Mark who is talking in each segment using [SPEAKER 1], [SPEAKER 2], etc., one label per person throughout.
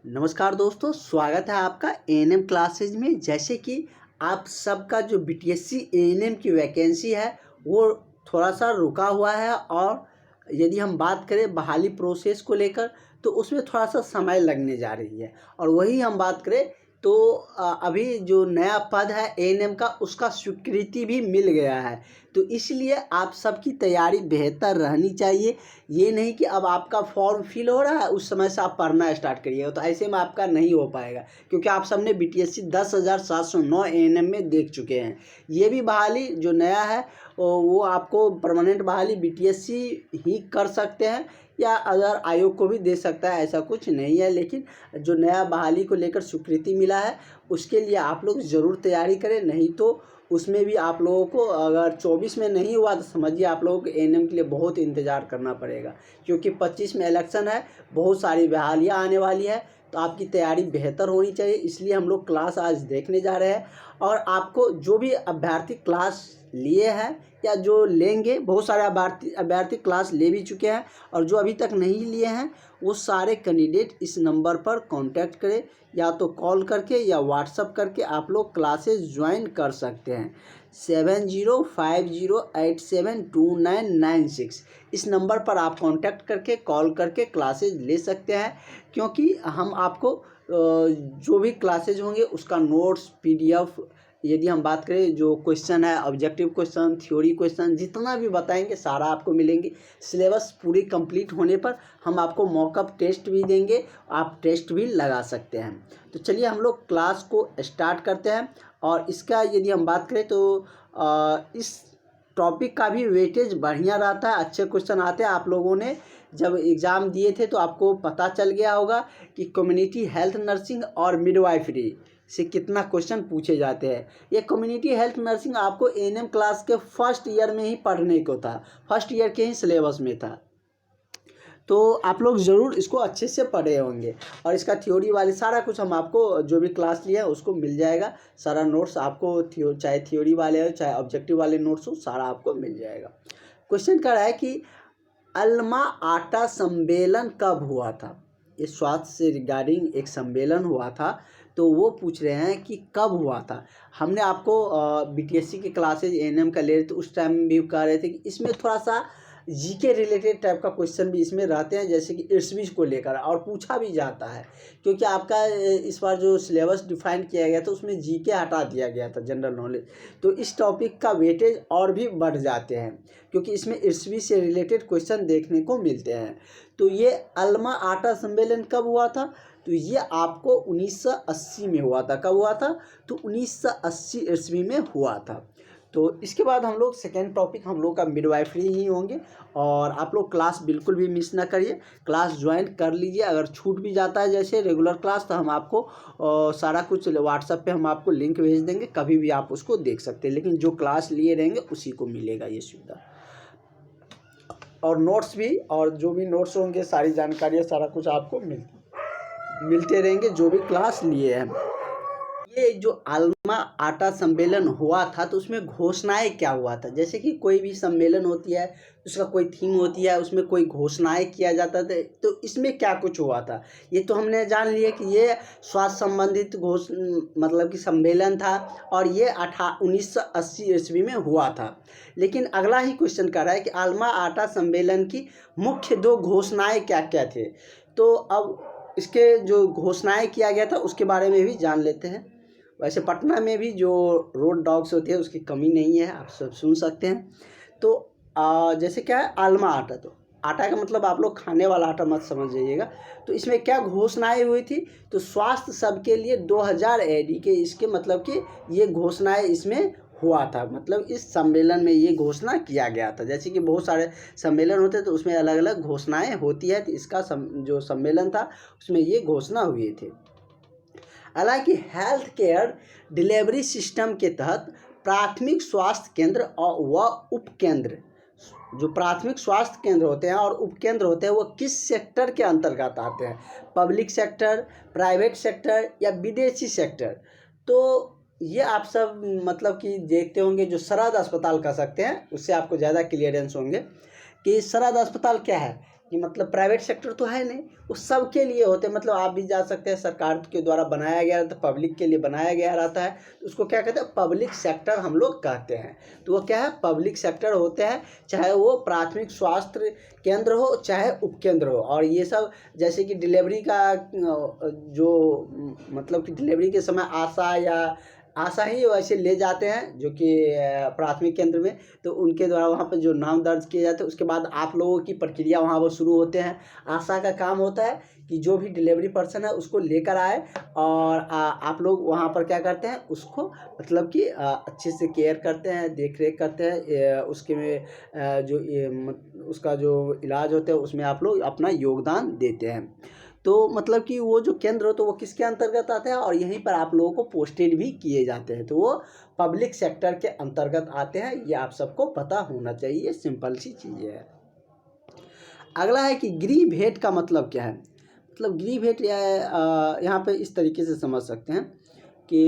[SPEAKER 1] नमस्कार दोस्तों, स्वागत है आपका एएनएम क्लासेज में। जैसे कि आप सबका जो बीटीएससी एएनएम की वैकेंसी है वो थोड़ा सा रुका हुआ है, और यदि हम बात करें बहाली प्रोसेस को लेकर तो उसमें थोड़ा सा समय लगने जा रही है। और वही हम बात करें तो अभी जो नया पद है एएनएम का, उसका स्वीकृति भी मिल गया है। तो इसलिए आप सबकी तैयारी बेहतर रहनी चाहिए। ये नहीं कि अब आपका फॉर्म फिल हो रहा है उस समय से आप पढ़ना स्टार्ट करिएगा, तो ऐसे में आपका नहीं हो पाएगा, क्योंकि आप सबने बीटीएससी 10,709 एएनएम में देख चुके हैं। ये भी बहाली जो नया है वो आपको परमानेंट बहाली बीटीएससी ही कर सकते हैं या अदर आयोग को भी दे सकता है, ऐसा कुछ नहीं है। लेकिन जो नया बहाली को लेकर स्वीकृति मिला है उसके लिए आप लोग ज़रूर तैयारी करें, नहीं तो उसमें भी आप लोगों को अगर 24 में नहीं हुआ तो समझिए आप लोगों को एएनएम के लिए बहुत इंतज़ार करना पड़ेगा, क्योंकि 25 में इलेक्शन है, बहुत सारी बहालियाँ आने वाली है। तो आपकी तैयारी बेहतर होनी चाहिए, इसलिए हम लोग क्लास आज देखने जा रहे हैं। और आपको जो भी अभ्यर्थी क्लास लिए हैं या जो लेंगे, बहुत सारे अभ्यर्थी क्लास ले भी चुके हैं, और जो अभी तक नहीं लिए हैं वो सारे कैंडिडेट इस नंबर पर कांटेक्ट करें, या तो कॉल करके या व्हाट्सअप करके आप लोग क्लासेस ज्वाइन कर सकते हैं। 7050872996 इस नंबर पर आप कांटेक्ट करके कॉल करके क्लासेस ले सकते हैं, क्योंकि हम आपको जो भी क्लासेज होंगे उसका नोट्स पीडीएफ, यदि हम बात करें जो क्वेश्चन है ऑब्जेक्टिव क्वेश्चन, थ्योरी क्वेश्चन, जितना भी बताएंगे सारा आपको मिलेंगे। सिलेबस पूरी कंप्लीट होने पर हम आपको मॉकअप टेस्ट भी देंगे, आप टेस्ट भी लगा सकते हैं। तो चलिए हम लोग क्लास को स्टार्ट करते हैं। और इसका यदि हम बात करें तो इस टॉपिक का भी वेटेज बढ़िया रहता है, अच्छे क्वेश्चन आते हैं। आप लोगों ने जब एग्ज़ाम दिए थे तो आपको पता चल गया होगा कि कम्युनिटी हेल्थ नर्सिंग और मिडवाइफरी से कितना क्वेश्चन पूछे जाते हैं। ये कम्युनिटी हेल्थ नर्सिंग आपको एएनएम क्लास के फर्स्ट ईयर में ही पढ़ने को था, फर्स्ट ईयर के ही सिलेबस में था। तो आप लोग ज़रूर इसको अच्छे से पढ़े होंगे। और इसका थ्योरी वाले सारा कुछ हम आपको जो भी क्लास लिया है उसको मिल जाएगा, सारा नोट्स आपको चाहे थ्योरी वाले हो चाहे ऑब्जेक्टिव वाले नोट्स हो, सारा आपको मिल जाएगा। क्वेश्चन कर रहा है कि अल्मा आटा सम्मेलन कब हुआ था। ये स्वास्थ्य से रिगार्डिंग एक सम्मेलन हुआ था, तो वो पूछ रहे हैं कि कब हुआ था। हमने आपको बीटीएससी के क्लासेज एएनएम का ले रहे थे, उस टाइम भी कह रहे थे कि इसमें थोड़ा सा जीके रिलेटेड टाइप का क्वेश्चन भी इसमें रहते हैं, जैसे कि ईस्वी को लेकर, और पूछा भी जाता है, क्योंकि आपका इस बार जो सिलेबस डिफाइन किया गया था उसमें जीके हटा दिया गया था, जनरल नॉलेज। तो इस टॉपिक का वेटेज और भी बढ़ जाते हैं, क्योंकि इसमें ईस्वी से रिलेटेड क्वेश्चन देखने को मिलते हैं। तो ये अल्मा आटा सम्मेलन कब हुआ था, तो ये आपको 1980 में हुआ था। कब हुआ था, तो 1980 ईस्वी में हुआ था। तो इसके बाद हम लोग सेकेंड टॉपिक हम लोग का मिडवाइफरी ही होंगे। और आप लोग क्लास बिल्कुल भी मिस ना करिए, क्लास ज्वाइन कर लीजिए। अगर छूट भी जाता है जैसे रेगुलर क्लास, तो हम आपको सारा कुछ व्हाट्सएप पे हम आपको लिंक भेज देंगे, कभी भी आप उसको देख सकते हैं। लेकिन जो क्लास लिए रहेंगे उसी को मिलेगा ये सुविधा। और नोट्स भी, और जो भी नोट्स होंगे, सारी जानकारियाँ, सारा कुछ आपको मिलते रहेंगे जो भी क्लास लिए हैं। ये जो अल्मा आटा सम्मेलन हुआ था तो उसमें घोषणाएं क्या हुआ था। जैसे कि कोई भी सम्मेलन होती है उसका कोई थीम होती है, उसमें कोई घोषणाएं किया जाता था, तो इसमें क्या कुछ हुआ था ये तो हमने जान लिया कि ये स्वास्थ्य संबंधित मतलब कि सम्मेलन था, और ये 1980 ईस्वी में हुआ था। लेकिन अगला ही क्वेश्चन कर रहा है कि अल्मा आटा सम्मेलन की मुख्य दो घोषणाएं क्या क्या थे। तो अब इसके जो घोषणाएं किया गया था उसके बारे में भी जान लेते हैं। वैसे पटना में भी जो रोड डॉग्स होते हैं उसकी कमी नहीं है, आप सब सुन सकते हैं। तो जैसे क्या है अल्मा आटा, तो आटा का मतलब आप लोग खाने वाला आटा मत समझ जाइएगा। तो इसमें क्या घोषणाएं हुई थी, तो स्वास्थ्य सबके लिए 2000 एडी के, इसके मतलब कि ये घोषणाएं इसमें हुआ था, मतलब इस सम्मेलन में ये घोषणा किया गया था। जैसे कि बहुत सारे सम्मेलन होते हैं तो उसमें अलग अलग घोषणाएं होती है, तो इसका जो सम्मेलन था उसमें ये घोषणा हुई थी। हालांकि हेल्थ केयर डिलीवरी सिस्टम के तहत प्राथमिक स्वास्थ्य केंद्र व उपकेंद्र, जो प्राथमिक स्वास्थ्य केंद्र होते हैं और उपकेंद्र होते हैं वो किस सेक्टर के अंतर्गत आते हैं, पब्लिक सेक्टर, प्राइवेट सेक्टर या विदेशी सेक्टर। तो ये आप सब मतलब कि देखते होंगे, जो सरहद अस्पताल कह सकते हैं उससे आपको ज़्यादा क्लियरेंस होंगे कि सरहद अस्पताल क्या है, कि मतलब प्राइवेट सेक्टर तो है नहीं, वो सबके लिए होते हैं। मतलब आप भी जा सकते हैं, सरकार के द्वारा बनाया गया रहता है, पब्लिक के लिए बनाया गया रहता है, तो उसको क्या कहते हैं, पब्लिक सेक्टर हम लोग कहते हैं। तो वो क्या है, पब्लिक सेक्टर होते हैं, चाहे वो प्राथमिक स्वास्थ्य केंद्र हो चाहे उपकेंद्र हो। और ये सब जैसे कि डिलीवरी का जो मतलब कि डिलीवरी के समय आशा ही वैसे ले जाते हैं, जो कि प्राथमिक केंद्र में, तो उनके द्वारा वहाँ पर जो नाम दर्ज किए जाते हैं, उसके बाद आप लोगों की प्रक्रिया वहाँ पर शुरू होते हैं। आशा का काम होता है कि जो भी डिलीवरी पर्सन है उसको लेकर आए, और आप लोग वहाँ पर क्या करते हैं, उसको मतलब कि अच्छे से केयर करते हैं, देख रेख करते हैं, उसके में उसका जो इलाज होता है उसमें आप लोग अपना योगदान देते हैं। तो मतलब कि वो जो केंद्र हो तो वो किसके अंतर्गत आता है, और यहीं पर आप लोगों को पोस्टेड भी किए जाते हैं, तो वो पब्लिक सेक्टर के अंतर्गत आते हैं। ये आप सबको पता होना चाहिए, सिंपल सी चीज़ है। अगला है कि गृह भेंट का मतलब क्या है। मतलब गृह भेंट यहाँ पे इस तरीके से समझ सकते हैं कि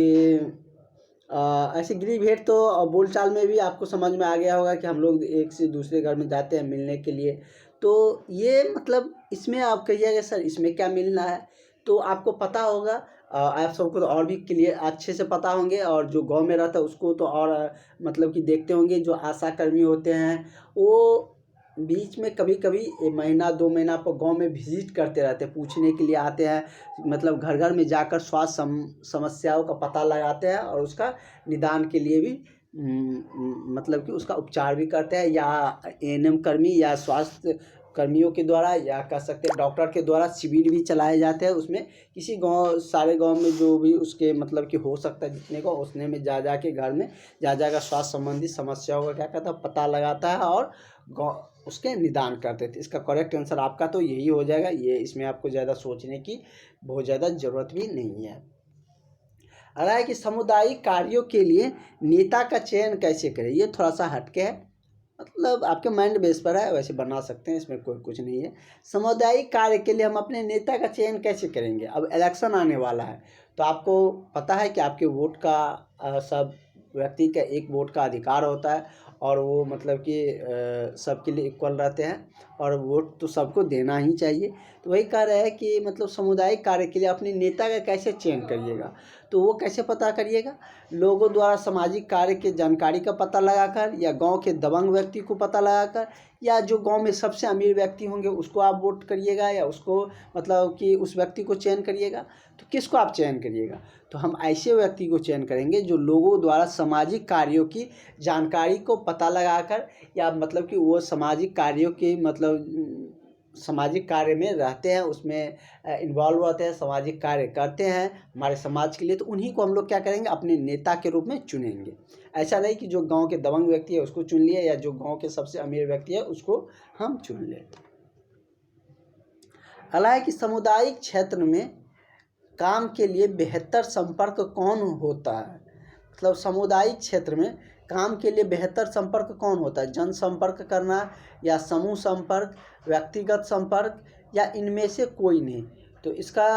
[SPEAKER 1] ऐसे गृह भेंट तो बोलचाल में भी आपको समझ में आ गया होगा कि हम लोग एक से दूसरे घर में जाते हैं मिलने के लिए। तो ये मतलब इसमें आप कहिएगा सर इसमें क्या मिलना है, तो आपको पता होगा, आप सबको तो और भी क्लियर अच्छे से पता होंगे, और जो गांव में रहता है उसको तो और मतलब कि देखते होंगे। जो आशा कर्मी होते हैं वो बीच में कभी कभी महीना 2 महीना पर गांव में विजिट करते रहते हैं, पूछने के लिए आते हैं, मतलब घर घर में जाकर स्वास्थ्य समस्याओं का पता लगाते हैं, और उसका निदान के लिए भी मतलब कि उसका उपचार भी करते हैं, या एएनएम कर्मी या स्वास्थ्य कर्मियों के द्वारा, या कह सकते हैं डॉक्टर के द्वारा शिविर भी चलाए जाते हैं। उसमें किसी गांव, सारे गांव में जो भी उसके मतलब कि हो सकता है जितने को, उसने में जा जा के घर में जा कर स्वास्थ्य संबंधी समस्याओं का क्या कहता है पता लगाता है, और गाँव उसके निदान करते थे। इसका करेक्ट आंसर आपका तो यही हो जाएगा। ये इसमें आपको ज़्यादा सोचने की बहुत ज़्यादा ज़रूरत भी नहीं है। अगला है कि सामुदायिक कार्यों के लिए नेता का चयन कैसे करें। ये थोड़ा सा हटके है, मतलब आपके माइंड बेस पर है, वैसे बना सकते हैं, इसमें कोई कुछ नहीं है। सामुदायिक कार्य के लिए हम अपने नेता का चयन कैसे करेंगे। अब इलेक्शन आने वाला है, तो आपको पता है कि आपके वोट का सब व्यक्ति का एक वोट का अधिकार होता है, और वो मतलब कि सबके लिए इक्वल रहते हैं, और वोट तो सबको देना ही चाहिए। तो वही कह रहे हैं कि मतलब सामुदायिक कार्य के लिए अपने नेता का कैसे चयन करिएगा। तो वो कैसे पता करिएगा, लोगों द्वारा सामाजिक कार्य के जानकारी का पता लगाकर, या गांव के दबंग व्यक्ति को पता लगाकर, या जो गांव में सबसे अमीर व्यक्ति होंगे उसको आप वोट करिएगा, या उसको मतलब कि उस व्यक्ति को चयन करिएगा। तो किसको आप चयन करिएगा, तो हम ऐसे व्यक्ति को चयन करेंगे जो लोगों द्वारा सामाजिक कार्यों की जानकारी को पता लगाकर, या मतलब कि वो सामाजिक कार्यों के मतलब सामाजिक कार्य में रहते हैं, उसमें इन्वॉल्व होते हैं, सामाजिक कार्य करते हैं हमारे समाज के लिए, तो उन्हीं को हम लोग क्या करेंगे, अपने नेता के रूप में चुनेंगे। ऐसा नहीं कि जो गांव के दबंग व्यक्ति है उसको चुन लिए, या जो गांव के सबसे अमीर व्यक्ति है उसको हम चुन लें। अगला है कि सामुदायिक क्षेत्र में काम के लिए बेहतर संपर्क कौन होता है। मतलब सामुदायिक क्षेत्र में काम के लिए बेहतर संपर्क कौन होता है, जनसंपर्क करना, या समूह संपर्क, व्यक्तिगत संपर्क, या इनमें से कोई नहीं। तो इसका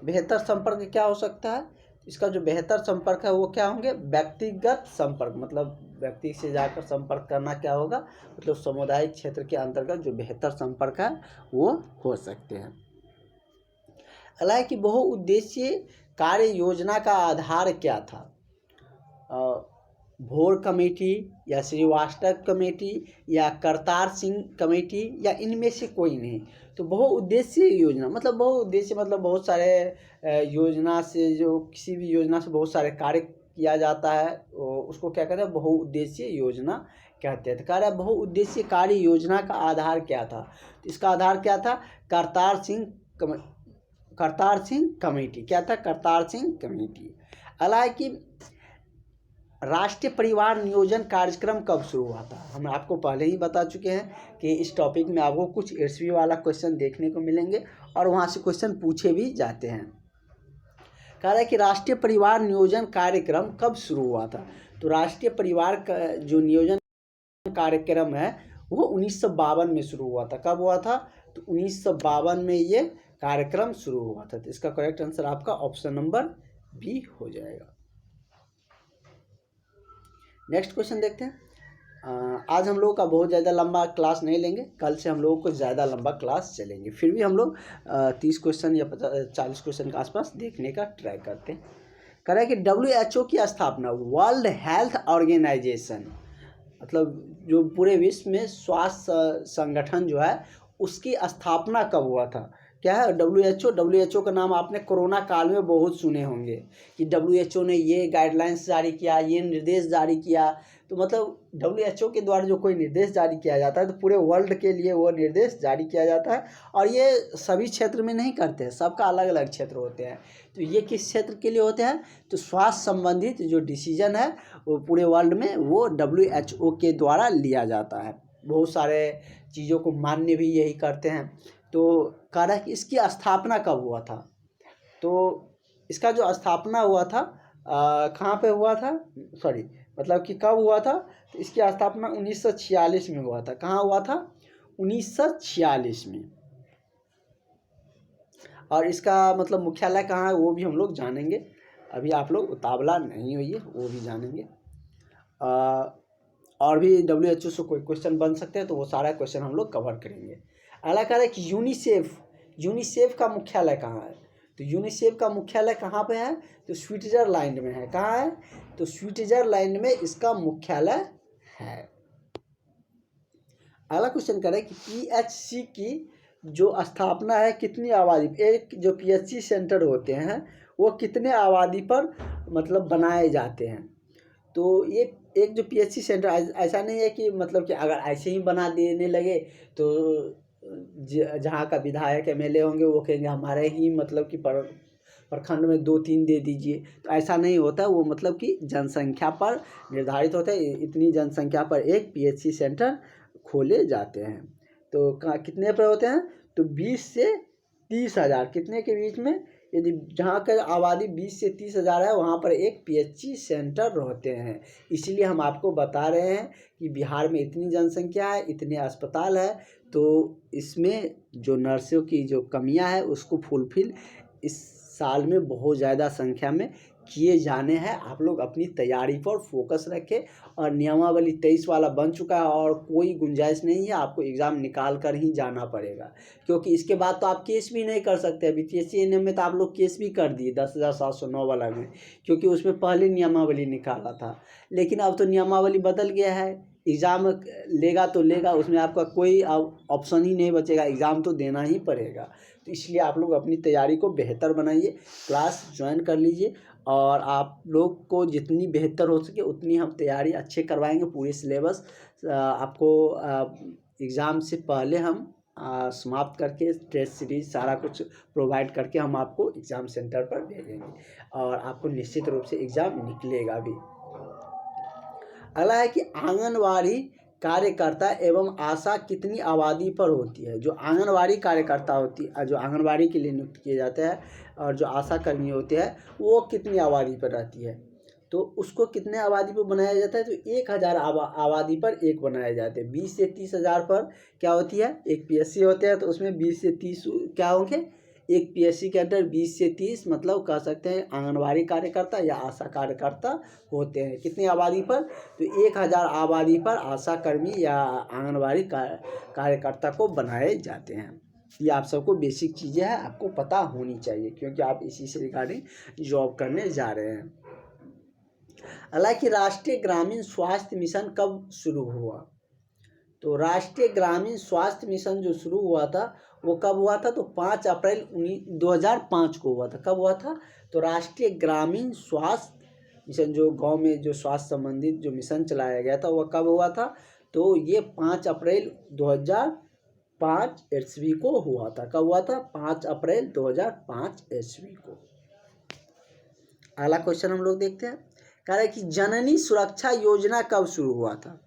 [SPEAKER 1] बेहतर संपर्क क्या हो सकता है, इसका जो बेहतर संपर्क है वो क्या होंगे, व्यक्तिगत संपर्क। मतलब व्यक्ति से जाकर संपर्क करना क्या होगा, मतलब सामुदायिक क्षेत्र के अंतर्गत जो बेहतर संपर्क है वो हो सकते हैं। अगला है कि बहुउद्देशीय कार्य योजना का आधार क्या था। भोर कमेटी, या श्रीवास्तव कमेटी, या करतार सिंह कमेटी, या इनमें से कोई नहीं। तो बहुउद्देशीय योजना मतलब बहुउद्देशीय मतलब बहुत सारे योजना से, जो किसी भी योजना से बहुत सारे कार्य किया जाता है, उसको क्या कहते हैं, बहुउद्देशीय योजना कहते हैं। तो कह रहा है बहुउद्देशीय कार्य योजना का आधार क्या था, तो इसका आधार क्या था, करतार सिंह कमेटी। क्या था, करतार सिंह कमेटी। अगला है कि राष्ट्रीय परिवार नियोजन कार्यक्रम कब शुरू हुआ था। हम आपको पहले ही बता चुके हैं कि इस टॉपिक में आपको कुछ 8वीं वाला क्वेश्चन देखने को मिलेंगे, और वहाँ से क्वेश्चन पूछे भी जाते हैं। कह रहा है कि राष्ट्रीय परिवार नियोजन कार्यक्रम कब शुरू हुआ था। तो राष्ट्रीय परिवार का जो नियोजन कार्यक्रम है वो 1952 में शुरू हुआ था। कब हुआ था, तो 1952 में ये कार्यक्रम शुरू हुआ था। तो इसका करेक्ट आंसर आपका ऑप्शन नंबर बी हो जाएगा। नेक्स्ट क्वेश्चन देखते हैं। आज हम लोग का बहुत ज़्यादा लंबा क्लास नहीं लेंगे, कल से हम लोगों को ज़्यादा लंबा क्लास चलेंगे। फिर भी हम लोग 30 क्वेश्चन या 40 क्वेश्चन के आसपास देखने का ट्राई करते हैं। कह रहा है कि WHO की स्थापना, वर्ल्ड हेल्थ ऑर्गेनाइजेशन, मतलब जो पूरे विश्व में स्वास्थ्य संगठन जो है उसकी स्थापना कब हुआ था? क्या है WHO का नाम आपने कोरोना काल में बहुत सुने होंगे कि WHO ने ये गाइडलाइंस जारी किया, ये निर्देश जारी किया। तो मतलब WHO के द्वारा जो कोई निर्देश जारी किया जाता है तो पूरे वर्ल्ड के लिए वो निर्देश जारी किया जाता है, और ये सभी क्षेत्र में नहीं करते हैं, सबका अलग अलग क्षेत्र होते हैं। तो ये किस क्षेत्र के लिए होते हैं? तो स्वास्थ्य संबंधित जो डिसीजन है वो पूरे वर्ल्ड में वो WHO के द्वारा लिया जाता है। बहुत सारे चीज़ों को मान्य भी यही करते हैं। तो कह रहा है कि इसकी स्थापना कब हुआ था? तो इसका जो स्थापना हुआ था कहाँ पे हुआ था, सॉरी मतलब कि कब हुआ था? तो इसकी स्थापना 1946 में हुआ था। कहाँ हुआ था? 1946 में। और इसका मतलब मुख्यालय कहाँ है वो भी हम लोग जानेंगे। अभी आप लोग उतावला नहीं होइए, वो भी जानेंगे। और भी WHO से कोई क्वेश्चन बन सकते हैं तो वो सारा क्वेश्चन हम लोग कवर करेंगे। अगला कह रहा है कि यूनिसेफ का मुख्यालय कहाँ है? तो यूनिसेफ का मुख्यालय कहाँ पे है? तो स्विट्जरलैंड में है। कहाँ है? तो स्विट्जरलैंड में इसका मुख्यालय है। अगला क्वेश्चन कह रहा है कि PHC की जो स्थापना है कितनी आबादी, एक जो PHC सेंटर होते हैं वो कितने आबादी पर मतलब बनाए जाते हैं? तो ये एक जो PHC सेंटर ऐसा नहीं है कि मतलब कि अगर ऐसे ही बना देने लगे तो जहाँ का विधायक MLA होंगे वो कहेंगे हमारे ही मतलब कि प्रखंड में 2-3 दे दीजिए। तो ऐसा नहीं होता, वो मतलब कि जनसंख्या पर निर्धारित होता है। इतनी जनसंख्या पर एक PHC सेंटर खोले जाते हैं। तो कितने पर होते हैं? तो 20 से 30 हज़ार, कितने के बीच में? यदि जहाँ का आबादी 20 से 30 हज़ार है वहाँ पर एक PHC सेंटर रहते हैं। इसीलिए हम आपको बता रहे हैं कि बिहार में इतनी जनसंख्या है, इतने अस्पताल है, तो इसमें जो नर्सों की जो कमियां है उसको फुलफिल इस साल में बहुत ज़्यादा संख्या में किए जाने हैं। आप लोग अपनी तैयारी पर फोकस रखें। और नियमावली 23 वाला बन चुका है और कोई गुंजाइश नहीं है, आपको एग्ज़ाम निकाल कर ही जाना पड़ेगा, क्योंकि इसके बाद तो आप केस भी नहीं कर सकते। अभी BPSC में तो आप लोग केस भी कर दिए 10,709 वाला में, क्योंकि उसमें पहले नियमावली निकाला था। लेकिन अब तो नियमावली बदल गया है, एग्ज़ाम लेगा तो लेगा, उसमें आपका कोई ऑप्शन ही नहीं बचेगा, एग्ज़ाम तो देना ही पड़ेगा। तो इसलिए आप लोग अपनी तैयारी को बेहतर बनाइए, क्लास ज्वाइन कर लीजिए, और आप लोग को जितनी बेहतर हो सके उतनी हम तैयारी अच्छे करवाएंगे। पूरी सिलेबस आपको एग्ज़ाम से पहले हम समाप्त करके टेस्ट सीरीज सारा कुछ प्रोवाइड करके हम आपको एग्ज़ाम सेंटर पर भेजेंगे, और आपको निश्चित रूप से एग्ज़ाम निकलेगा भी। अगला है कि आंगनवाड़ी कार्यकर्ता एवं आशा कितनी आबादी पर होती है? जो आंगनवाड़ी कार्यकर्ता होती है, जो आंगनवाड़ी के लिए नियुक्त किए जाते हैं, और जो आशा कर्मी होते हैं वो कितनी आबादी पर रहती है? तो उसको कितने आबादी पर बनाया जाता है? तो 1000 आबादी पर एक बनाए जाते हैं। 20 से 30 हज़ार पर क्या होती है? एक PSC होते हैं, तो उसमें 20 से 30 क्या होंगे? एक PSC के अंदर 20 से 30 मतलब कह सकते हैं आंगनवाड़ी कार्यकर्ता या आशा कार्यकर्ता होते हैं। कितनी आबादी पर? तो 1000 आबादी पर आशा कर्मी या आंगनवाड़ी कार्यकर्ता को बनाए जाते हैं। ये आप सबको बेसिक चीज़ें हैं, आपको पता होनी चाहिए, क्योंकि आप इसी से रिगार्डिंग जॉब करने जा रहे हैं। हालांकि राष्ट्रीय ग्रामीण स्वास्थ्य मिशन कब शुरू हुआ? तो राष्ट्रीय ग्रामीण स्वास्थ्य मिशन जो शुरू हुआ था वो कब हुआ था? तो 5 अप्रैल 2005 को हुआ था। कब हुआ था? तो राष्ट्रीय ग्रामीण स्वास्थ्य मिशन, जो गांव में जो स्वास्थ्य संबंधित जो मिशन चलाया गया था वह कब हुआ था? तो ये 5 अप्रैल 2005 ईस्वी को हुआ था। कब हुआ था? 5 अप्रैल 2005 ईस्वी को। अगला क्वेश्चन हम लोग देखते हैं। कह रहा है कि जननी सुरक्षा योजना कब शुरू हुआ था?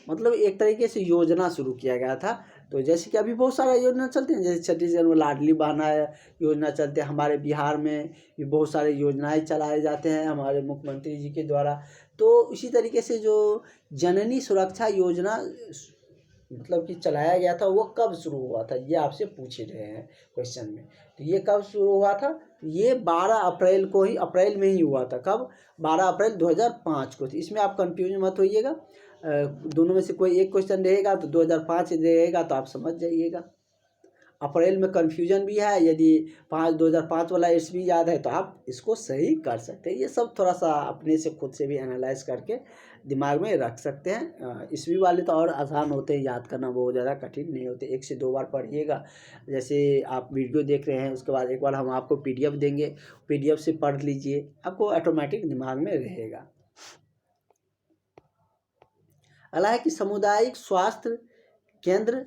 [SPEAKER 1] मतलब एक तरीके से योजना शुरू किया गया था। तो जैसे कि अभी बहुत सारा योजना चलते हैं, जैसे छत्तीसगढ़ में लाडली बहना योजना चलते हैं, हमारे बिहार में भी बहुत सारे योजनाएं चलाए जाते हैं हमारे मुख्यमंत्री जी के द्वारा। तो इसी तरीके से जो जननी सुरक्षा योजना मतलब कि चलाया गया था वो कब शुरू हुआ था, ये आपसे पूछ रहे हैं क्वेश्चन में। तो ये कब शुरू हुआ था? ये 12 अप्रैल को ही, अप्रैल में ही हुआ था। कब? 12 अप्रैल 2005 को। तो इसमें आप कंफ्यूज मत होइएगा। दोनों में से कोई एक क्वेश्चन रहेगा तो 2005 रहेगा, तो आप समझ जाइएगा। अप्रैल में कन्फ्यूजन भी है, यदि 2005 वाला ईस्वी याद है तो आप इसको सही कर सकते हैं। ये सब थोड़ा सा अपने से खुद से भी एनालाइज करके दिमाग में रख सकते हैं। ईस्वी वाले तो और आसान होते हैं, याद करना बहुत ज़्यादा कठिन नहीं होते। 1 से 2 बार पढ़िएगा, जैसे आप वीडियो देख रहे हैं उसके बाद एक बार हम आपको PDF देंगे, PDF से पढ़ लीजिए, आपको ऑटोमेटिक दिमाग में रहेगा। अगला है कि सामुदायिक स्वास्थ्य केंद्र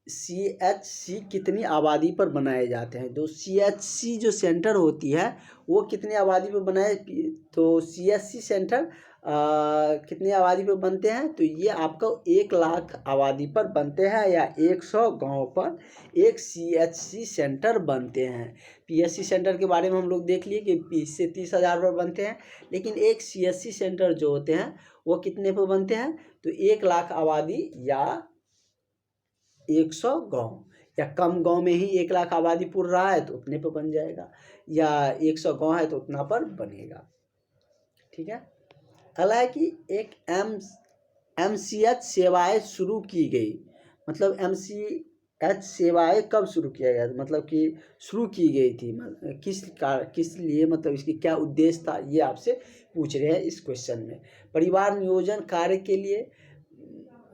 [SPEAKER 1] CHC कितनी आबादी पर बनाए जाते हैं। तो CHC जो सेंटर होती है वो कितनी आबादी पर बनाए, तो CHC सेंटर कितनी आबादी पर बनते हैं, तो ये आपको 1 लाख आबादी पर बनते हैं या 100 गांव पर एक CHC सेंटर बनते हैं। PSC सेंटर के बारे में हम लोग देख लिए कि 20 से 30,000 पर बनते हैं, लेकिन एक CHC सेंटर जो होते हैं वो कितने पर बनते हैं, तो 1 लाख आबादी या 100 गांव, या कम गांव में ही 1 लाख आबादी पूर रहा है तो उतने पर बन जाएगा, या 100 गांव है तो उतना पर बनेगा। ठीक है। अगला है कि एक MCH सेवाएं शुरू की गई, मतलब MCH सेवाएं कब शुरू किया गया, मतलब कि शुरू की गई थी किस लिए, मतलब इसकी क्या उद्देश्य था, ये आपसे पूछ रहे हैं इस क्वेश्चन में। परिवार नियोजन कार्य के लिए,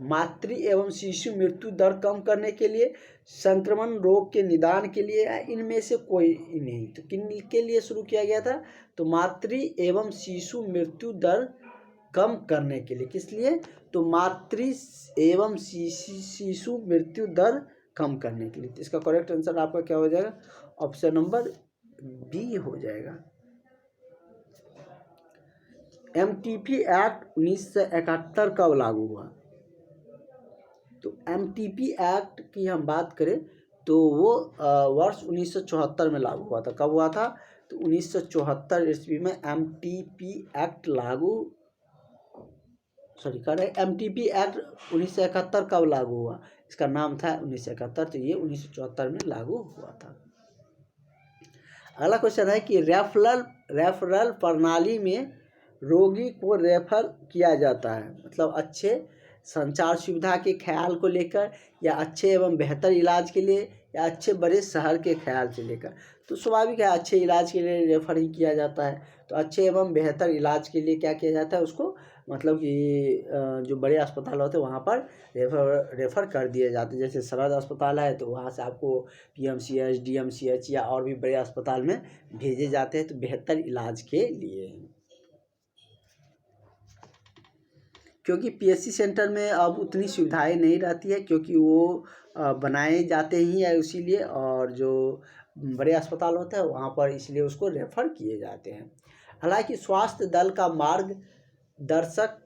[SPEAKER 1] मातृ एवं शिशु मृत्यु दर कम करने के लिए, संक्रमण रोग के निदान के लिए, या इनमें से कोई नहीं। तो किन के लिए शुरू किया गया था, तो मातृ एवं शिशु मृत्यु दर कम करने के लिए। किस लिए, तो मातृ एवं शिशु मृत्यु दर कम करने के लिए। तो इसका करेक्ट आंसर आपका क्या हो जाएगा, ऑप्शन नंबर बी हो जाएगा। MTP एक्ट 1971 कब लागू हुआ, तो MTP एक्ट की हम बात करें तो वो वर्ष 1974 में लागू हुआ था। कब हुआ था, तो 1974 ईस्वी में MTP एक्ट लागू, सॉरी कह रहे MTP एक्ट 1971 कब लागू हुआ, इसका नाम था 1971, तो ये 1974 में लागू हुआ था। अगला क्वेश्चन है कि रेफरल प्रणाली में रोगी को रेफर किया जाता है, मतलब अच्छे संचार सुविधा के ख्याल को लेकर, या अच्छे एवं बेहतर इलाज के लिए, या अच्छे बड़े शहर के ख्याल से लेकर। तो स्वाभाविक है अच्छे इलाज के लिए रेफर ही किया जाता है। तो अच्छे एवं बेहतर इलाज के लिए क्या किया जाता है, उसको मतलब कि जो बड़े अस्पताल होते हैं वहाँ पर रेफ़र कर दिए जाते हैं। जैसे सरद अस्पताल है तो वहाँ से आपको PMCH, DMCH या और भी बड़े अस्पताल में भेजे जाते हैं, तो बेहतर इलाज के लिए। क्योंकि PSC सेंटर में अब उतनी सुविधाएं नहीं रहती है, क्योंकि वो बनाए जाते ही है इसीलिए, और जो बड़े अस्पताल होते हैं वहाँ पर इसलिए उसको रेफ़र किए जाते हैं। हालांकि स्वास्थ्य दल का मार्गदर्शक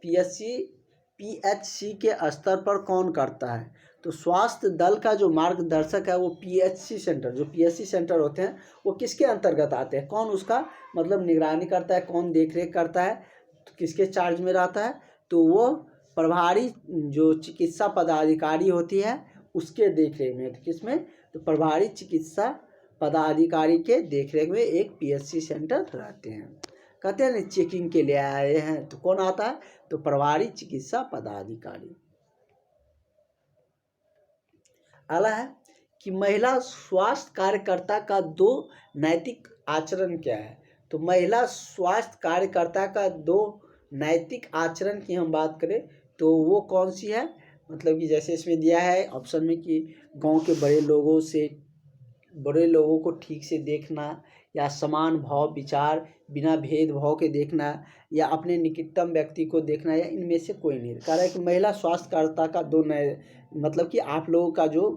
[SPEAKER 1] PHC के स्तर पर कौन करता है, तो स्वास्थ्य दल का जो मार्गदर्शक है वो PHC सेंटर, जो PSC सेंटर होते हैं वो किसके अंतर्गत आते हैं, कौन उसका मतलब निगरानी करता है, कौन देखरेख करता है, तो किसके चार्ज में रहता है, तो वो प्रभारी जो चिकित्सा पदाधिकारी होती है उसके देखरेख में। किसमें, तो प्रभारी चिकित्सा पदाधिकारी के देखरेख में एक PSC सेंटर रहते हैं। कहते हैं चेकिंग के लिए आए हैं, तो कौन आता है, तो प्रभारी चिकित्सा पदाधिकारी। अगला है कि महिला स्वास्थ्य कार्यकर्ता का 2 नैतिक आचरण क्या है, तो महिला स्वास्थ्य कार्यकर्ता का 2 नैतिक आचरण की हम बात करें तो वो कौन सी है, मतलब कि जैसे इसमें दिया है ऑप्शन में कि गांव के बड़े लोगों को ठीक से देखना, या समान भाव विचार बिना भेदभाव के देखना, या अपने निकटतम व्यक्ति को देखना, या इनमें से कोई नहीं। कह रहा है कि महिला स्वास्थ्यकर्ता का 2 नए, मतलब कि आप लोगों का जो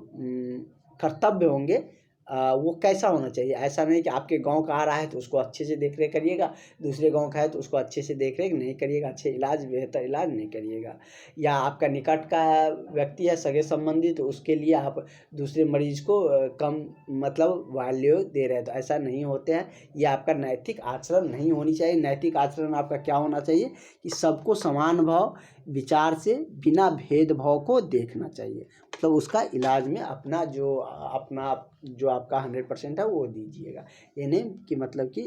[SPEAKER 1] कर्तव्य होंगे वो कैसा होना चाहिए। ऐसा नहीं कि आपके गांव का आ रहा है तो उसको अच्छे से देख रेख करिएगा, दूसरे गांव का है तो उसको अच्छे से देख रेख नहीं करिएगा, अच्छे बेहतर इलाज नहीं करिएगा। या आपका निकट का व्यक्ति है सगे संबंधी, तो उसके लिए आप दूसरे मरीज को कम मतलब वैल्यू दे रहे हैं, तो ऐसा नहीं होते हैं। ये आपका नैतिक आचरण नहीं होनी चाहिए। नैतिक आचरण आपका क्या होना चाहिए कि सबको समान भाव विचार से बिना भेदभाव को देखना चाहिए, मतलब उसका इलाज में अपना जो आपका 100% है वो दीजिएगा। ये नहीं कि मतलब कि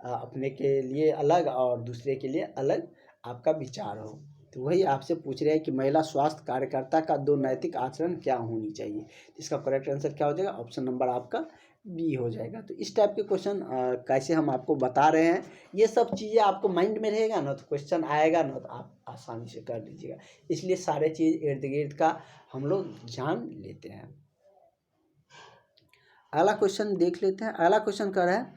[SPEAKER 1] अपने के लिए अलग और दूसरे के लिए अलग आपका विचार हो। तो वही आपसे पूछ रहे हैं कि महिला स्वास्थ्य कार्यकर्ता का 2 नैतिक आचरण क्या होनी चाहिए। इसका करेक्ट आंसर क्या हो जाएगा, ऑप्शन नंबर आपका बी हो जाएगा। तो इस टाइप के क्वेश्चन कैसे हम आपको बता रहे हैं, ये सब चीज़ें आपको माइंड में रहेगा ना, तो क्वेश्चन आएगा ना तो आप आसानी से कर लीजिएगा। इसलिए सारे चीज़ इर्द गिर्द का हम लोग जान लेते हैं। अगला क्वेश्चन देख लेते हैं। अगला क्वेश्चन कर रहा है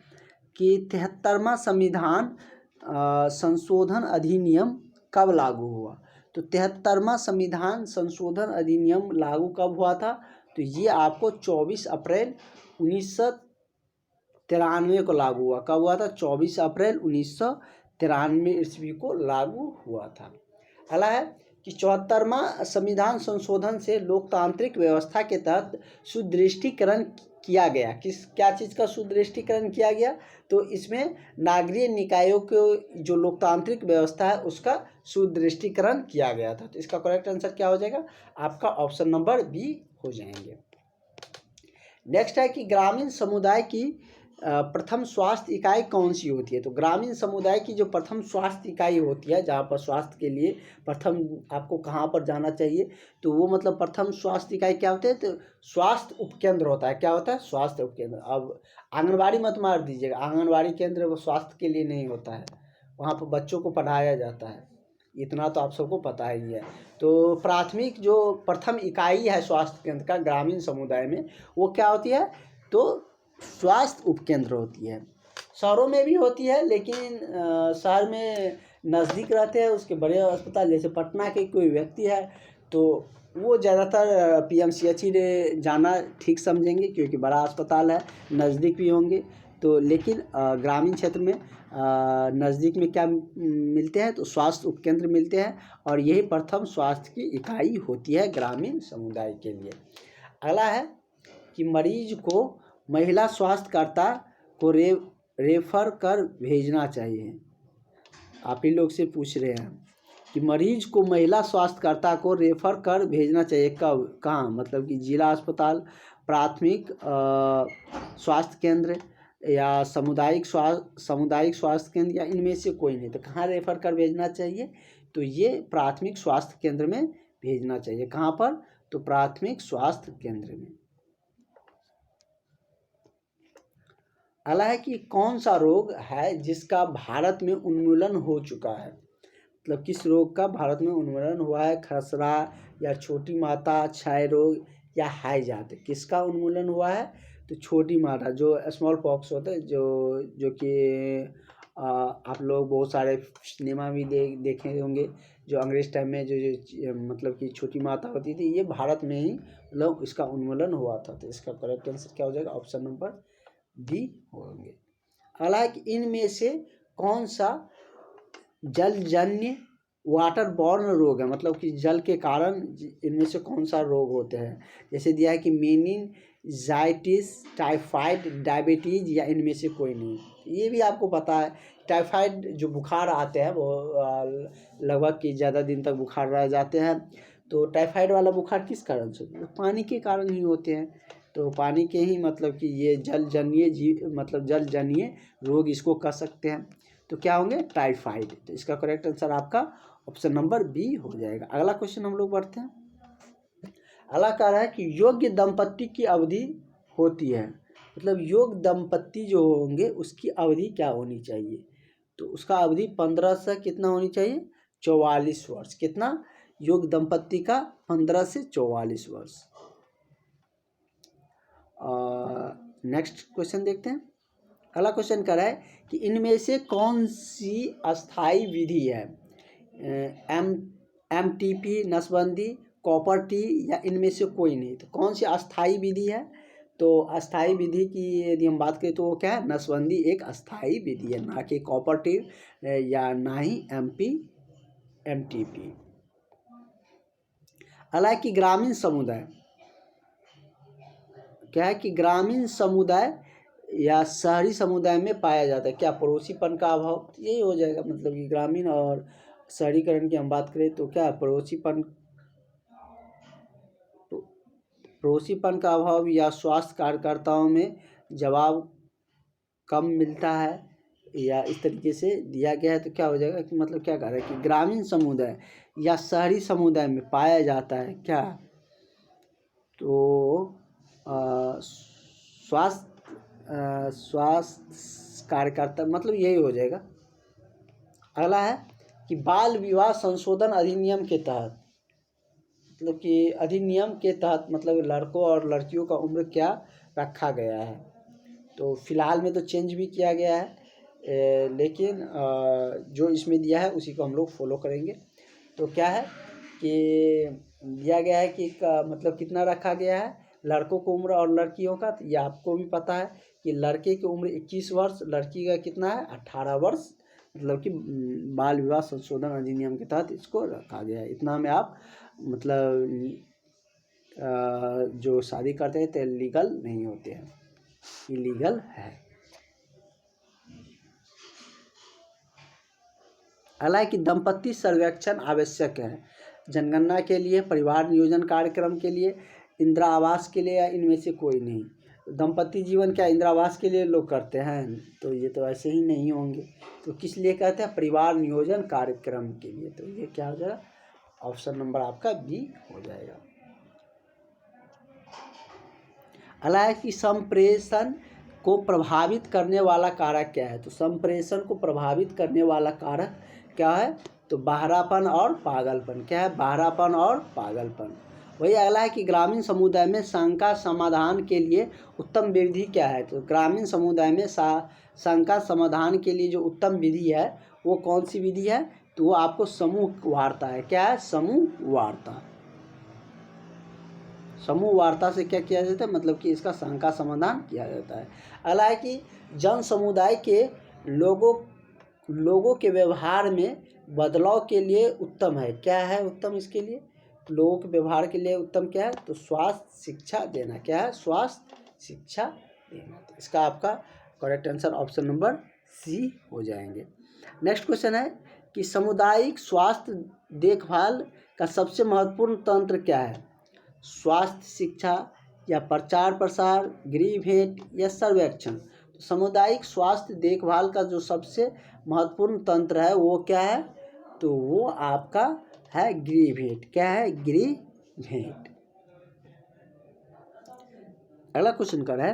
[SPEAKER 1] कि 73वां संविधान संशोधन अधिनियम कब लागू हुआ। तो 73वां संविधान संशोधन अधिनियम लागू कब हुआ था, तो ये आपको 24 अप्रैल 1993 को लागू हुआ। कब हुआ था, 24 अप्रैल 1993 ईस्वी को लागू हुआ था। अगला है कि 74वां संविधान संशोधन से लोकतांत्रिक व्यवस्था के तहत सुदृढ़ीकरण किया गया। क्या चीज़ का सुदृढ़ीकरण किया गया, तो इसमें नागरिक निकायों को जो लोकतांत्रिक व्यवस्था है उसका सुदृढ़ीकरण किया गया था। तो इसका करेक्ट आंसर क्या हो जाएगा, आपका ऑप्शन नंबर बी हो जाएंगे। नेक्स्ट है कि ग्रामीण समुदाय की प्रथम स्वास्थ्य इकाई कौन सी होती है। तो ग्रामीण समुदाय की जो प्रथम स्वास्थ्य इकाई होती है, जहाँ पर स्वास्थ्य के लिए प्रथम आपको कहाँ पर जाना चाहिए, तो वो मतलब प्रथम स्वास्थ्य इकाई क्या होती है, तो स्वास्थ्य उपकेंद्र होता है। क्या होता है, स्वास्थ्य उपकेंद्र। अब आंगनबाड़ी मत मार दीजिएगा, आंगनबाड़ी केंद्र वो स्वास्थ्य के लिए नहीं होता है, वहाँ पर बच्चों को पढ़ाया जाता है, इतना तो आप सबको पता ही है। तो प्राथमिक जो प्रथम इकाई है स्वास्थ्य केंद्र का ग्रामीण समुदाय में, वो क्या होती है, तो स्वास्थ्य उपकेंद्र होती है। शहरों में भी होती है, लेकिन शहर में नज़दीक रहते हैं उसके बड़े अस्पताल, जैसे पटना के कोई व्यक्ति है तो वो ज़्यादातर पीएमसीएच ही जाना ठीक समझेंगे, क्योंकि बड़ा अस्पताल है, नज़दीक भी होंगे। तो लेकिन ग्रामीण क्षेत्र में नज़दीक में क्या मिलते हैं, तो स्वास्थ्य उपकेंद्र मिलते हैं, और यही प्रथम स्वास्थ्य की इकाई होती है ग्रामीण समुदाय के लिए। अगला है कि मरीज को महिला स्वास्थ्यकर्ता को रेफर कर भेजना चाहिए। आप ही लोग से पूछ रहे हैं कि मरीज को महिला स्वास्थ्यकर्ता को रेफर कर भेजना चाहिए, कब, कहाँ, मतलब कि जिला अस्पताल, प्राथमिक स्वास्थ्य केंद्र, या सामुदायिक स्वास्थ्य केंद्र, या इनमें से कोई नहीं। तो कहाँ रेफर कर भेजना चाहिए, तो ये प्राथमिक स्वास्थ्य केंद्र में भेजना चाहिए। कहाँ पर, तो प्राथमिक स्वास्थ्य केंद्र में। अगला है कि कौन सा रोग है जिसका भारत में उन्मूलन हो चुका है। मतलब किस रोग का भारत में उन्मूलन हुआ है, खसरा, या छोटी माता, क्षय रोग, या हाइजात। किसका उन्मूलन हुआ है, तो छोटी माता, जो स्मॉल पॉक्स होता है, जो कि आप लोग बहुत सारे सिनेमा भी देखे होंगे, जो अंग्रेज टाइम में जो मतलब कि छोटी माता होती थी, ये भारत में ही मतलब इसका उन्मूलन हुआ था। तो इसका करेक्ट आंसर क्या हो जाएगा, ऑप्शन नंबर डी होंगे। अगला है कि इनमें से कौन सा जलजन्य वाटर बॉर्न रोग है, मतलब कि जल के कारण इनमें से कौन सा रोग होते हैं। जैसे दिया है कि मेनिनजाइटिस, टाइफाइड, डायबिटीज, या इनमें से कोई नहीं। ये भी आपको पता है, टाइफाइड जो बुखार आते हैं वो लगभग कि ज़्यादा दिन तक बुखार रह जाते हैं। तो टाइफाइड वाला बुखार किस कारण से, पानी के कारण ही होते हैं। तो पानी के ही मतलब कि ये जलजन्य रोग इसको कह सकते हैं। तो क्या होंगे, टाइफाइड। तो इसका करेक्ट आंसर आपका ऑप्शन नंबर बी हो जाएगा। अगला क्वेश्चन हम लोग पढ़ते हैं। अगला कह रहा है कि योग्य दंपत्ति की अवधि होती है, मतलब योग्य दंपत्ति जो होंगे उसकी अवधि क्या होनी चाहिए, तो उसका अवधि 15 से कितना होनी चाहिए, 44 वर्ष। कितना, योग्य दंपत्ति का 15 से 44 वर्ष। नेक्स्ट क्वेश्चन देखते हैं। अगला क्वेश्चन कर रहा है कि इनमें से कौन सी अस्थाई विधि है, एमटीपी, नसबंदी, कॉपर टी, या इनमें से कोई नहीं। तो कौन सी अस्थाई विधि है, तो अस्थाई विधि की यदि हम बात करें तो वो क्या है, नसबंदी एक अस्थाई विधि है, ना कि कॉपर टी या ना ही एमटीपी। अगला कि ग्रामीण समुदाय, क्या है कि ग्रामीण समुदाय या शहरी समुदाय में पाया जाता है, क्या पड़ोसीपन का अभाव, यही हो जाएगा। मतलब कि ग्रामीण और शहरीकरण की हम बात करें तो क्या है, पड़ोसीपन का अभाव, या स्वास्थ्य कार्यकर्ताओं में जवाब कम मिलता है, या इस तरीके से दिया गया है तो क्या हो जाएगा कि मतलब क्या कह रहा है कि ग्रामीण समुदाय या शहरी समुदाय में पाया जाता है क्या, तो स्वास्थ्य कार्यकर्ता, मतलब यही हो जाएगा। अगला है कि बाल विवाह संशोधन अधिनियम के तहत, मतलब कि अधिनियम के तहत मतलब लड़कों और लड़कियों का उम्र क्या रखा गया है। तो फिलहाल में तो चेंज भी किया गया है, लेकिन जो इसमें दिया है उसी को हम लोग फॉलो करेंगे। तो क्या है कि दिया गया है कि मतलब कितना रखा गया है लड़कों को उम्र और लड़कियों का, तो ये आपको भी पता है कि लड़के की उम्र 21 वर्ष, लड़की का कितना है 18 वर्ष, मतलब कि बाल विवाह संशोधन अधिनियम के तहत इसको रखा गया है। इतना में आप मतलब जो शादी करते हैं तो लीगल नहीं होते हैं, इलीगल है। हालांकि दंपति सर्वेक्षण आवश्यक है जनगणना के लिए, परिवार नियोजन कार्यक्रम के लिए, इंदिरा आवास के लिए, या इनमें से कोई नहीं। दंपति जीवन क्या इंदिरा आवास के लिए लोग करते हैं, तो ये तो ऐसे ही नहीं होंगे। तो किस लिए कहते हैं, परिवार नियोजन कार्यक्रम के लिए। तो ये क्या हो जाएगा, ऑप्शन नंबर आपका बी हो जाएगा। हालांकि संप्रेषण को प्रभावित करने वाला कारक क्या है, तो संप्रेषण को प्रभावित करने वाला कारक क्या है, तो बहरापन और पागलपन। क्या है, बहरापन और पागलपन। वही अगला है कि ग्रामीण समुदाय में शंका समाधान के लिए उत्तम विधि क्या है, तो ग्रामीण समुदाय में शंका समाधान के लिए जो उत्तम विधि है वो कौन सी विधि है, तो वो आपको समूह वार्ता है। क्या है, समूह वार्ता। समूह वार्ता से क्या किया जाता है, मतलब कि इसका शंका समाधान किया जाता है। अगला है कि जन समुदाय के लोगों के व्यवहार में बदलाव के लिए उत्तम है। क्या है उत्तम, इसके लिए लोगों के व्यवहार के लिए उत्तम क्या है, तो स्वास्थ्य शिक्षा देना। क्या है, स्वास्थ्य शिक्षा देना। तो इसका आपका correct answer option number C हो जाएंगे। नेक्स्ट क्वेश्चन है कि सामुदायिक स्वास्थ्य देखभाल का सबसे महत्वपूर्ण तंत्र क्या है, स्वास्थ्य शिक्षा या प्रचार प्रसार, गृह भेंट या सर्वेक्षण। तो सामुदायिक स्वास्थ्य देखभाल का जो सबसे महत्वपूर्ण तंत्र है वो क्या है, तो वो आपका है गृह भेंट। क्या है, गृह भेंट। अगला क्वेश्चन कर है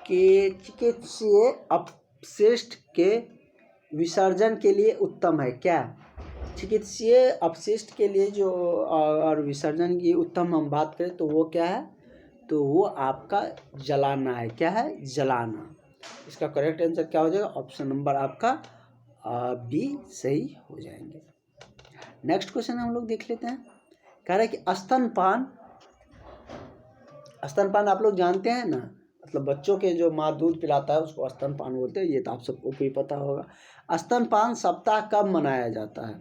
[SPEAKER 1] कि चिकित्सीय अपशिष्ट के विसर्जन के लिए उत्तम है। क्या, चिकित्सीय अपशिष्ट के लिए जो और विसर्जन की उत्तम हम बात करें तो वो क्या है, तो वो आपका जलाना है। क्या है, जलाना। इसका करेक्ट आंसर क्या हो जाएगा, ऑप्शन नंबर आपका बी सही हो जाएंगे। नेक्स्ट क्वेश्चन हम लोग देख लेते हैं। कह रहा है कि स्तनपान आप लोग जानते हैं ना, मतलब बच्चों के जो माँ दूध पिलाता है उसको स्तनपान बोलते हैं, ये तो आप सबको भी पता होगा। स्तनपान सप्ताह कब मनाया जाता है,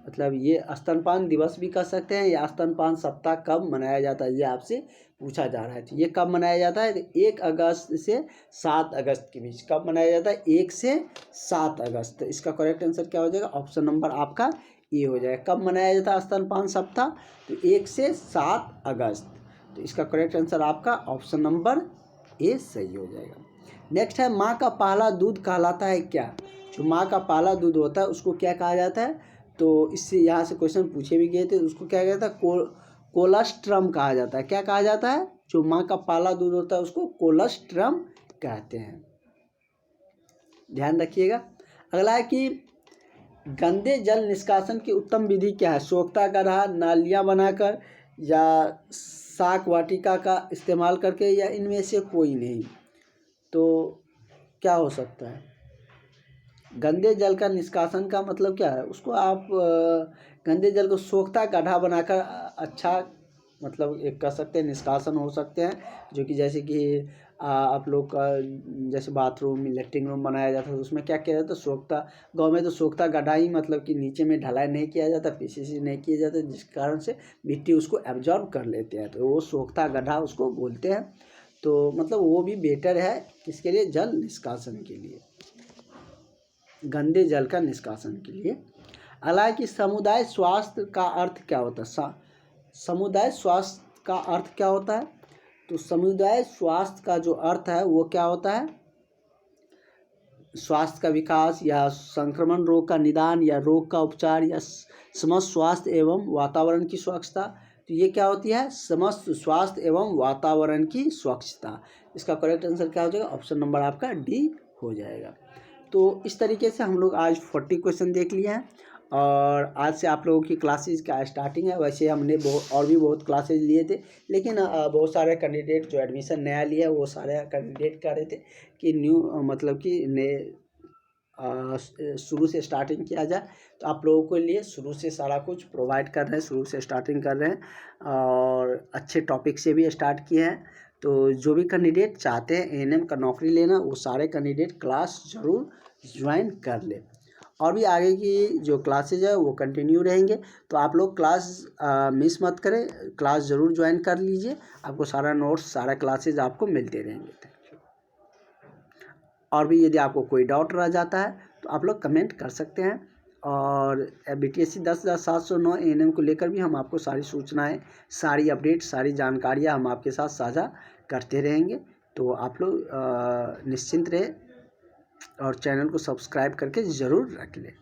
[SPEAKER 1] मतलब ये स्तनपान दिवस भी कह सकते हैं या स्तनपान सप्ताह कब मनाया जाता है, ये आपसे पूछा जा रहा है। तो ये कब मनाया जाता है, तो 1 अगस्त से 7 अगस्त के बीच। कब मनाया जाता है, 1 से 7 अगस्त। तो इसका करेक्ट आंसर क्या हो जाएगा, ऑप्शन नंबर आपका ए हो जाएगा। कब मनाया जाता है स्तनपान सप्ताह, तो 1 से 7 अगस्त। तो इसका करेक्ट आंसर आपका ऑप्शन नंबर ए सही हो जाएगा। नेक्स्ट है माँ का पहला दूध कहलाता है क्या, जो माँ का पहला दूध होता है उसको क्या कहा जाता है, तो इससे यहाँ से क्वेश्चन पूछे भी गए थे, उसको क्या कहता है, कोलेस्ट्रम कहा जाता है। क्या कहा जाता है, जो माँ का पहला दूध होता है उसको कोलेस्ट्रम कहते हैं, ध्यान रखिएगा। अगला है कि गंदे जल निष्कासन की उत्तम विधि क्या है, सोख्ता गड्ढा, नालियाँ बनाकर, या शाक वाटिका का इस्तेमाल करके, या इनमें से कोई नहीं। तो क्या हो सकता है, गंदे जल का निष्कासन का मतलब क्या है, उसको आप गंदे जल को सोख्ता गड्ढा बनाकर अच्छा मतलब एक कह सकते हैं निष्कासन हो सकते हैं, जो कि जैसे कि आप लोग का जैसे बाथरूम लैट्रिन रूम बनाया जाता है तो उसमें क्या किया जाता है, सोख्ता, गांव में तो सोख्ता गड्ढा ही, मतलब कि नीचे में ढलाई नहीं किया जाता, पीसीसी नहीं किया जाता, जिस कारण से मिट्टी उसको एब्जॉर्ब कर लेते हैं, तो वो सोख्ता गड्ढा उसको बोलते हैं। तो मतलब वो भी बेटर है किसके लिए, जल निष्कासन के लिए, गंदे जल का निष्कासन के लिए। हालांकि समुदाय स्वास्थ्य का अर्थ क्या होता है, समुदाय स्वास्थ्य का अर्थ क्या होता है, तो समुदाय स्वास्थ्य का जो अर्थ है वो क्या होता है, स्वास्थ्य का विकास या संक्रमण रोग का निदान या रोग का उपचार या समस्त स्वास्थ्य एवं वातावरण की स्वच्छता। तो ये क्या होती है? समस्त स्वास्थ्य एवं वातावरण की स्वच्छता। इसका करेक्ट आंसर क्या हो जाएगा? ऑप्शन नंबर आपका डी हो जाएगा। तो इस तरीके से हम लोग आज 40 क्वेश्चन देख लिए हैं और आज से आप लोगों की क्लासेस का स्टार्टिंग है। वैसे हमने और भी बहुत क्लासेज लिए थे, लेकिन बहुत सारे कैंडिडेट जो एडमिशन नया लिया वो सारे कैंडिडेट कह रहे थे कि न्यू मतलब कि नए शुरू से स्टार्टिंग किया जाए। तो आप लोगों के लिए शुरू से सारा कुछ प्रोवाइड कर रहे हैं, शुरू से स्टार्टिंग कर रहे हैं और अच्छे टॉपिक से भी स्टार्ट किए हैं। तो जो भी कैंडिडेट चाहते हैं एएनएम का नौकरी लेना, वो सारे कैंडिडेट क्लास ज़रूर ज्वाइन कर ले। और भी आगे की जो क्लासेज है वो कंटिन्यू रहेंगे, तो आप लोग क्लास मिस मत करें, क्लास ज़रूर ज्वाइन कर लीजिए। आपको सारा नोट्स, सारा क्लासेज आपको मिलते रहेंगे। और भी यदि आपको कोई डाउट रह जाता है तो आप लोग कमेंट कर सकते हैं। और BTSC 10,709 एएनएम को लेकर भी हम आपको सारी सूचनाएं, सारी अपडेट, सारी जानकारियां हम आपके साथ साझा करते रहेंगे। तो आप लोग निश्चिंत रहे और चैनल को सब्सक्राइब करके ज़रूर रख लें।